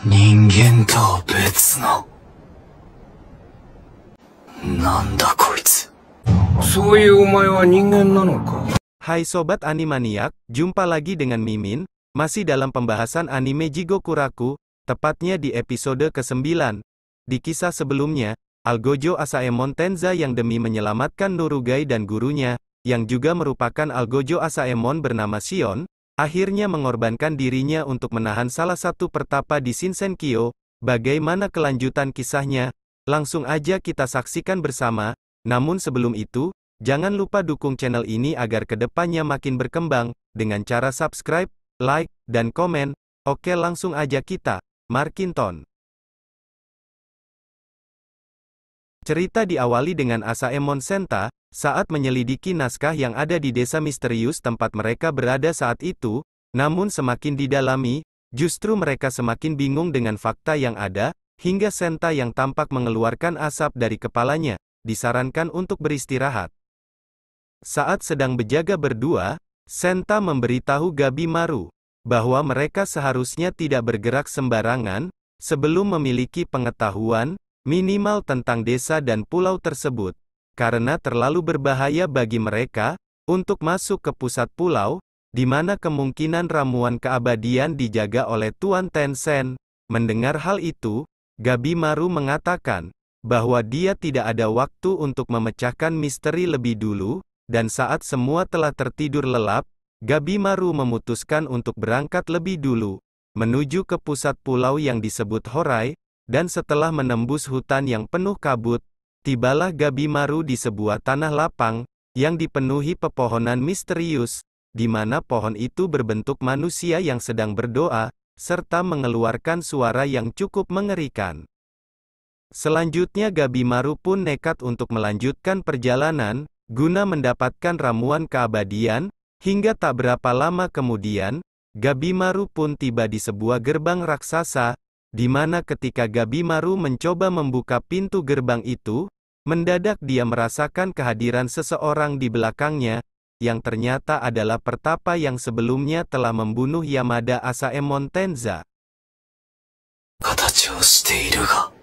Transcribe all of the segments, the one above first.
人間とは別の。なんだこいつ。そういうお前は人間なのか。Hai Sobat Animaniak, jumpa lagi dengan Mimin, masih dalam pembahasan anime Jigokuraku, tepatnya di episode ke-9. Di kisah sebelumnya, Algojo Asaemon Tenza yang demi menyelamatkan Norugai dan gurunya, yang juga merupakan Algojo Asaemon bernama Shion, akhirnya mengorbankan dirinya untuk menahan salah satu pertapa di Shinsenkyo. Bagaimana kelanjutan kisahnya? Langsung aja kita saksikan bersama. Namun sebelum itu, jangan lupa dukung channel ini agar kedepannya makin berkembang, dengan cara subscribe, like, dan komen. Oke, langsung aja kita markinton. Cerita diawali dengan Asaemon Senta, saat menyelidiki naskah yang ada di desa misterius tempat mereka berada saat itu. Namun semakin didalami, justru mereka semakin bingung dengan fakta yang ada, hingga Senta yang tampak mengeluarkan asap dari kepalanya, disarankan untuk beristirahat. Saat sedang berjaga berdua, Senta memberitahu Gabimaru bahwa mereka seharusnya tidak bergerak sembarangan, sebelum memiliki pengetahuan minimal tentang desa dan pulau tersebut, karena terlalu berbahaya bagi mereka untuk masuk ke pusat pulau, di mana kemungkinan ramuan keabadian dijaga oleh Tuan Tencent. Mendengar hal itu, Gabimaru mengatakan bahwa dia tidak ada waktu untuk memecahkan misteri lebih dulu, dan saat semua telah tertidur lelap, Gabimaru memutuskan untuk berangkat lebih dulu, menuju ke pusat pulau yang disebut Horai, dan setelah menembus hutan yang penuh kabut, tibalah Gabimaru di sebuah tanah lapang, yang dipenuhi pepohonan misterius, di mana pohon itu berbentuk manusia yang sedang berdoa, serta mengeluarkan suara yang cukup mengerikan. Selanjutnya Gabimaru pun nekat untuk melanjutkan perjalanan, guna mendapatkan ramuan keabadian, hingga tak berapa lama kemudian, Gabimaru pun tiba di sebuah gerbang raksasa, di mana ketika Gabimaru mencoba membuka pintu gerbang itu, mendadak dia merasakan kehadiran seseorang di belakangnya, yang ternyata adalah pertapa yang sebelumnya telah membunuh Yamada Asaemon Tenza. 形をしているが、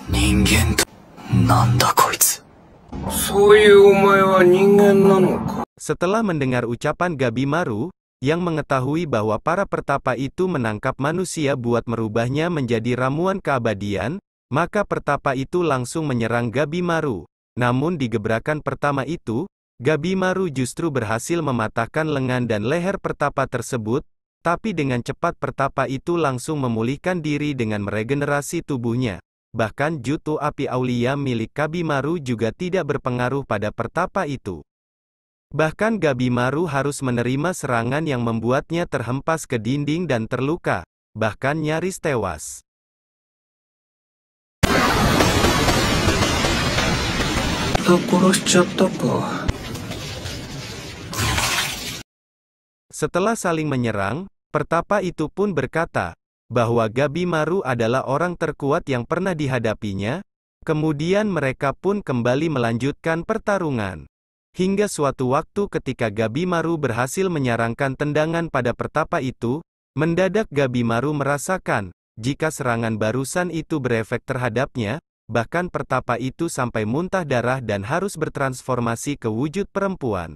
人間と、なんだこいつ。そういうお前は人間なのか。 Setelah mendengar ucapan Gabimaru, yang mengetahui bahwa para pertapa itu menangkap manusia buat merubahnya menjadi ramuan keabadian, maka pertapa itu langsung menyerang Gabimaru. Namun di gebrakan pertama itu, Gabimaru justru berhasil mematahkan lengan dan leher pertapa tersebut, tapi dengan cepat pertapa itu langsung memulihkan diri dengan meregenerasi tubuhnya. Bahkan jutsu api Aulia milik Gabimaru juga tidak berpengaruh pada pertapa itu. Bahkan Gabimaru harus menerima serangan yang membuatnya terhempas ke dinding dan terluka, bahkan nyaris tewas. Setelah saling menyerang, pertapa itu pun berkata bahwa Gabimaru adalah orang terkuat yang pernah dihadapinya. Kemudian mereka pun kembali melanjutkan pertarungan. Hingga suatu waktu ketika Gabimaru berhasil menyarangkan tendangan pada pertapa itu, mendadak Gabimaru merasakan jika serangan barusan itu berefek terhadapnya, bahkan pertapa itu sampai muntah darah dan harus bertransformasi ke wujud perempuan.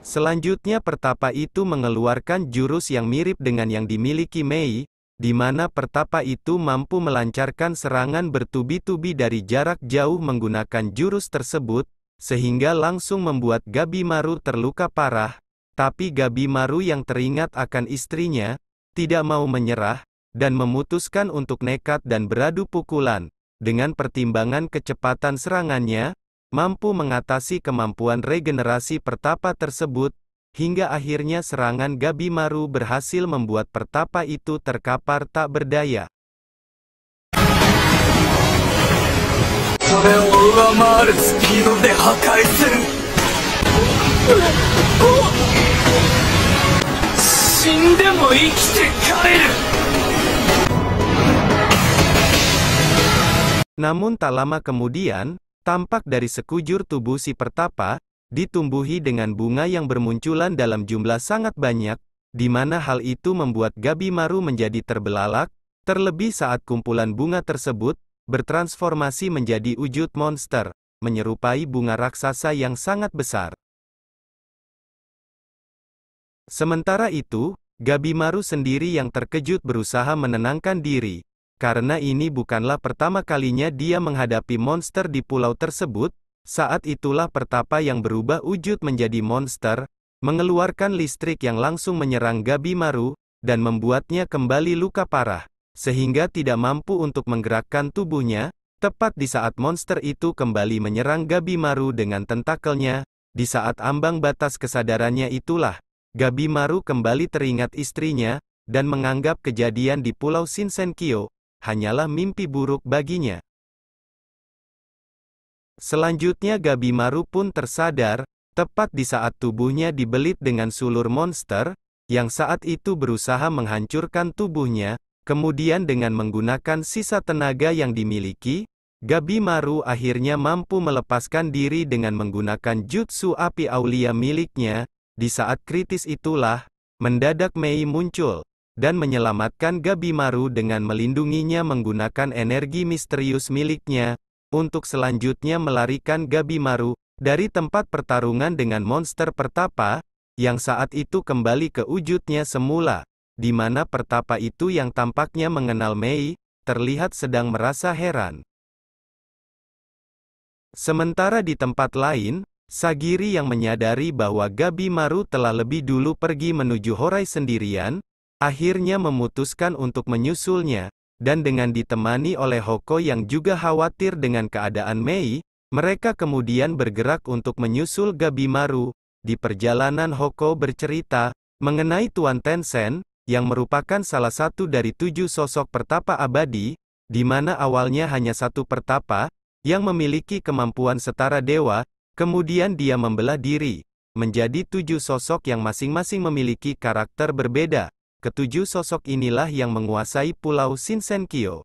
Selanjutnya pertapa itu mengeluarkan jurus yang mirip dengan yang dimiliki Mei, di mana pertapa itu mampu melancarkan serangan bertubi-tubi dari jarak jauh menggunakan jurus tersebut, sehingga langsung membuat Gabimaru terluka parah. Tapi Gabimaru yang teringat akan istrinya, tidak mau menyerah, dan memutuskan untuk nekat dan beradu pukulan. Dengan pertimbangan kecepatan serangannya, mampu mengatasi kemampuan regenerasi pertapa tersebut, hingga akhirnya serangan Gabimaru berhasil membuat pertapa itu terkapar tak berdaya. Namun tak lama kemudian, tampak dari sekujur tubuh si pertapa, ditumbuhi dengan bunga yang bermunculan dalam jumlah sangat banyak, di mana hal itu membuat Gabimaru menjadi terbelalak, terlebih saat kumpulan bunga tersebut bertransformasi menjadi wujud monster, menyerupai bunga raksasa yang sangat besar. Sementara itu, Gabimaru sendiri yang terkejut berusaha menenangkan diri, karena ini bukanlah pertama kalinya dia menghadapi monster di pulau tersebut. Saat itulah pertapa yang berubah wujud menjadi monster, mengeluarkan listrik yang langsung menyerang Gabimaru, dan membuatnya kembali luka parah, sehingga tidak mampu untuk menggerakkan tubuhnya. Tepat di saat monster itu kembali menyerang Gabimaru dengan tentakelnya, di saat ambang batas kesadarannya itulah, Gabimaru kembali teringat istrinya, dan menganggap kejadian di Pulau Shinsenkyo hanyalah mimpi buruk baginya. Selanjutnya Gabimaru pun tersadar, tepat di saat tubuhnya dibelit dengan sulur monster, yang saat itu berusaha menghancurkan tubuhnya. Kemudian dengan menggunakan sisa tenaga yang dimiliki, Gabimaru akhirnya mampu melepaskan diri dengan menggunakan jutsu api aulia miliknya. Di saat kritis itulah, mendadak Mei muncul, dan menyelamatkan Gabimaru dengan melindunginya menggunakan energi misterius miliknya, untuk selanjutnya melarikan Gabimaru dari tempat pertarungan dengan monster pertapa, yang saat itu kembali ke wujudnya semula, di mana pertapa itu yang tampaknya mengenal Mei, terlihat sedang merasa heran. Sementara di tempat lain, Sagiri yang menyadari bahwa Gabimaru telah lebih dulu pergi menuju Horai sendirian, akhirnya memutuskan untuk menyusulnya, dan dengan ditemani oleh Hoko yang juga khawatir dengan keadaan Mei, mereka kemudian bergerak untuk menyusul Gabimaru. Di perjalanan Hoko bercerita mengenai Tuan Tencent, yang merupakan salah satu dari 7 sosok pertapa abadi, di mana awalnya hanya satu pertapa, yang memiliki kemampuan setara dewa, kemudian dia membelah diri, menjadi 7 sosok yang masing-masing memiliki karakter berbeda. Ketujuh sosok inilah yang menguasai Pulau Shinsenkyo.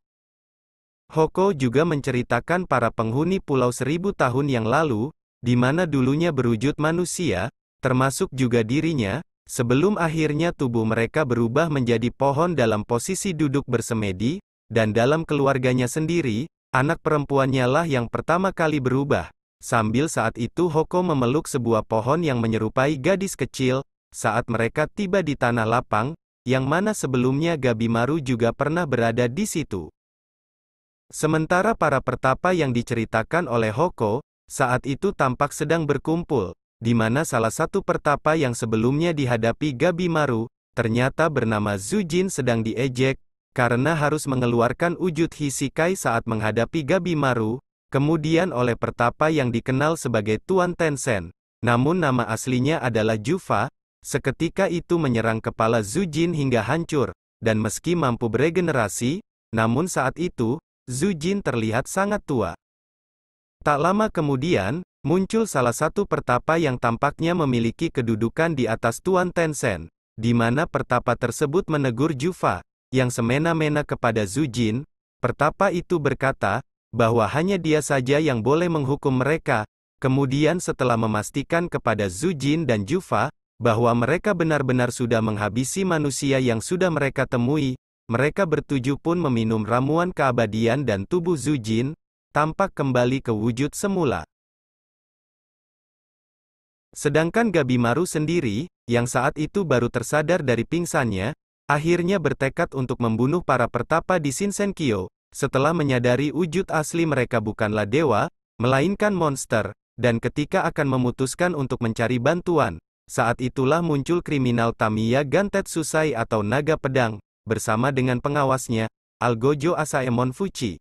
Hoko juga menceritakan para penghuni Pulau 1000 tahun yang lalu, di mana dulunya berwujud manusia, termasuk juga dirinya, sebelum akhirnya tubuh mereka berubah menjadi pohon dalam posisi duduk bersemedi, dan dalam keluarganya sendiri, anak perempuannya lah yang pertama kali berubah. Sambil saat itu Hoko memeluk sebuah pohon yang menyerupai gadis kecil, saat mereka tiba di tanah lapang, yang mana sebelumnya Gabimaru juga pernah berada di situ. Sementara para pertapa yang diceritakan oleh Hoko, saat itu tampak sedang berkumpul, di mana salah satu pertapa yang sebelumnya dihadapi Gabimaru, ternyata bernama Zujin sedang diejek, karena harus mengeluarkan wujud Hishikai saat menghadapi Gabimaru, kemudian oleh pertapa yang dikenal sebagai Tuan Tencent, namun nama aslinya adalah Jufa. Seketika itu menyerang kepala Zujin hingga hancur, dan meski mampu beregenerasi, namun saat itu, Zujin terlihat sangat tua. Tak lama kemudian, muncul salah satu pertapa yang tampaknya memiliki kedudukan di atas Tuan Tencent, di mana pertapa tersebut menegur Jufa, yang semena-mena kepada Zujin. Pertapa itu berkata, bahwa hanya dia saja yang boleh menghukum mereka. Kemudian setelah memastikan kepada Zujin dan Jufa, bahwa mereka benar-benar sudah menghabisi manusia yang sudah mereka temui, mereka bertujuh pun meminum ramuan keabadian dan tubuh Zujin tampak kembali ke wujud semula. Sedangkan Gabimaru sendiri, yang saat itu baru tersadar dari pingsannya, akhirnya bertekad untuk membunuh para pertapa di Shinsenkyo, setelah menyadari wujud asli mereka bukanlah dewa, melainkan monster, dan ketika akan memutuskan untuk mencari bantuan, saat itulah muncul kriminal Tamiya Gantetsusai atau naga pedang, bersama dengan pengawasnya, Algojo Asaemon Fuchi.